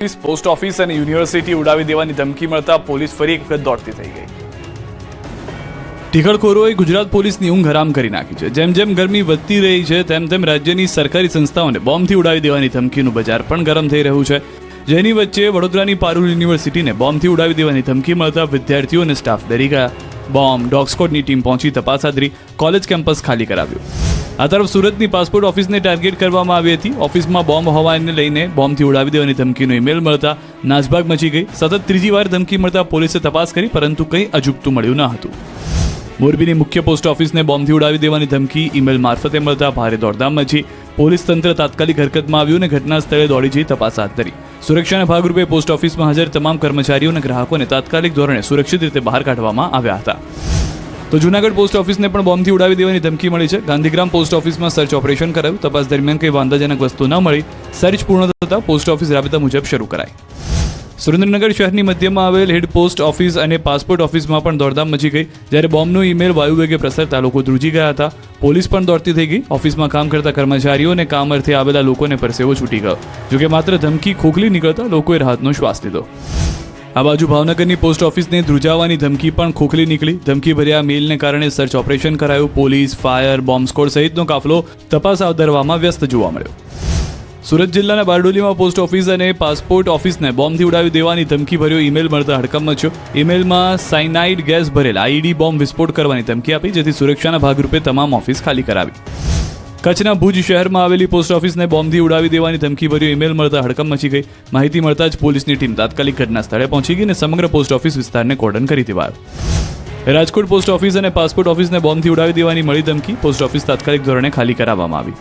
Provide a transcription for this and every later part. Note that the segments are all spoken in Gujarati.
પોસ્ટ ઓફિસ અને યુનિવર્સિટી ઉડાવી દેવાની ધમકી મળતા પોલીસ ફરી એક વખત દોડતી થઈ ગઈ. ટીખળખોરોએ ગુજરાત પોલીસની ઊંઘ હરામ કરી નાખી છે. જેમ જેમ ગરમી વધતી રહી છે તેમ રાજ્યની સરકારી સંસ્થાઓને બોમ્બથી ઉડાવી દેવાની ધમકીનું બજાર પણ ગરમ થઈ રહ્યું છે. જેની વચ્ચે વડોદરાની પારુલ યુનિવર્સિટીને બોમ્બથી ઉડાવી દેવાની ધમકી મળતા વિદ્યાર્થીઓ અને સ્ટાફ ડરી ગયા. બોમ્બ ડોગ સ્કોડની ટીમ પહોંચી તપાસ હાથ ધરી, કોલેજ કેમ્પસ ખાલી કરાવ્યું. આ તરફ સુરતની પાસપોર્ટ ઓફિસને ટાર્ગેટ કરવામાં આવી હતી. ઓફિસમાં બોમ્બ હોવાને લઈને બોમ્બથી ઉડાવી દેવાની ધમકીનો ઈમેલ મળતા નાસભાગ મચી ગઈ. સતત ત્રીજી વાર ધમકી મળતા પોલીસે તપાસ કરી, પરંતુ કંઈ અજુગતું મળ્યું ન હતું. મોરબીની મુખ્ય પોસ્ટ ઓફિસને બોમ્બથી ઉડાવી દેવાની ધમકી ઈમેલ મારફતે મળતા ભારે દોડધામ મચી. પોલીસ તંત્ર તાત્કાલિક હરકતમાં આવ્યું અને ઘટના સ્થળે દોડી જઈ તપાસ હાથ ધરી. સુરક્ષાના ભાગરૂપે પોસ્ટ ઓફિસમાં હાજર તમામ કર્મચારીઓ અને ગ્રાહકોને તાત્કાલિક ધોરણે સુરક્ષિત રીતે બહાર કાઢવામાં આવ્યા હતા. તો જૂનાગઢ પોસ્ટ ઓફિસને પણ બોમ્બથી ઉડાવી દેવાની ધમકી મળી છે. ગાંધીગ્રામ પોસ્ટ ઓફિસમાં સર્ચ ઓપરેશન કરાયું. તપાસ દરમિયાન કંઈ વાંધાજનક વસ્તુ ન મળી. સર્ચ પૂર્ણ થતાં પોસ્ટ ઓફિસ રાબેતા મુજબ શરૂ કરાઈ. સુરેન્દ્રનગર શહેરની મધ્યમાં આવેલ હેડ પોસ્ટ ઓફિસ અને પાસપોર્ટ ઓફિસમાં પણ દોડધામ મચી ગઈ. જ્યારે બોમ્બનો ઈમેલ વાયુવેગે પ્રસરતા લોકો ધ્રુજી ગયા હતા. પોલીસ પણ દોડતી થઈ ગઈ. ઓફિસમાં કામ કરતા કર્મચારીઓ અને કામ અર્થે આવેલા લોકોને પરસેવો છૂટી ગયો. જોકે માત્ર ધમકી ખોખલી નીકળતા લોકોએ રાહતનો શ્વાસ લીધો. આ બાજુ ભાવનગરની પોસ્ટ ઓફિસને ધ્રુજાવવાની ધમકી પણ ખોખલી નીકળી. ધમકી ભર્યા મેલને કારણે સર્ચ ઓપરેશન કરાયું. પોલીસ, ફાયર, બોમ્બ સ્કોડ સહિતનો કાફલો તપાસ હાથ ધરવામાં વ્યસ્ત જોવા મળ્યો. સુરત જિલ્લાના બારડોલીમાં પોસ્ટ ઓફિસ અને પાસપોર્ટ ઓફિસને બોમ્બથી ઉડાવી દેવાની ધમકી ભર્યો ઈમેલ મળતા હડકંપ મચ્યો. ઈમેલમાં સાયનાઇડ ગેસ ભરેલ આઈડી બોમ્બ વિસ્ફોટ કરવાની ધમકી આપી, જેથી સુરક્ષાના ભાગરૂપે તમામ ઓફિસ ખાલી કરાવી. કચ્છના ભુજ શહેરમાં આવેલી પોસ્ટ ઓફિસને બોમ્બથી ઉડાવી દેવાની ધમકી ભર્યો ઈમેલ મળતા હડકંપ મચી ગઈ. માહિતી મળતા જ પોલીસની ટીમ તાત્કાલિક ઘટના સ્થળે પહોંચી ગઈ અને સમગ્ર પોસ્ટ ઓફિસ વિસ્તારને કોર્ડન કરી દેવાયો. રાજકોટ પોસ્ટ ઓફિસ અને પાસપોર્ટ ઓફિસને બોમ્બથી ઉડાવી દેવાની મળી ધમકી. પોસ્ટ ઓફિસ તાત્કાલિક ધોરણે ખાલી કરાવવામાં આવી.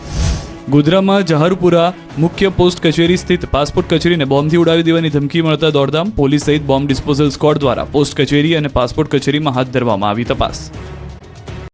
ગોધરામાં જહારુપુરા મુખ્ય પોસ્ટ કચેરી સ્થિત પાસપોર્ટ કચેરીને બોમ્બથી ઉડાવી દેવાની ધમકી મળતા દોડધામ. પોલીસ સહિત બોમ્બ ડિસ્પોઝલ સ્ક્વોડ દ્વારા પોસ્ટ કચેરી અને પાસપોર્ટ કચેરીમાં હાથ ધરવામાં આવી તપાસ.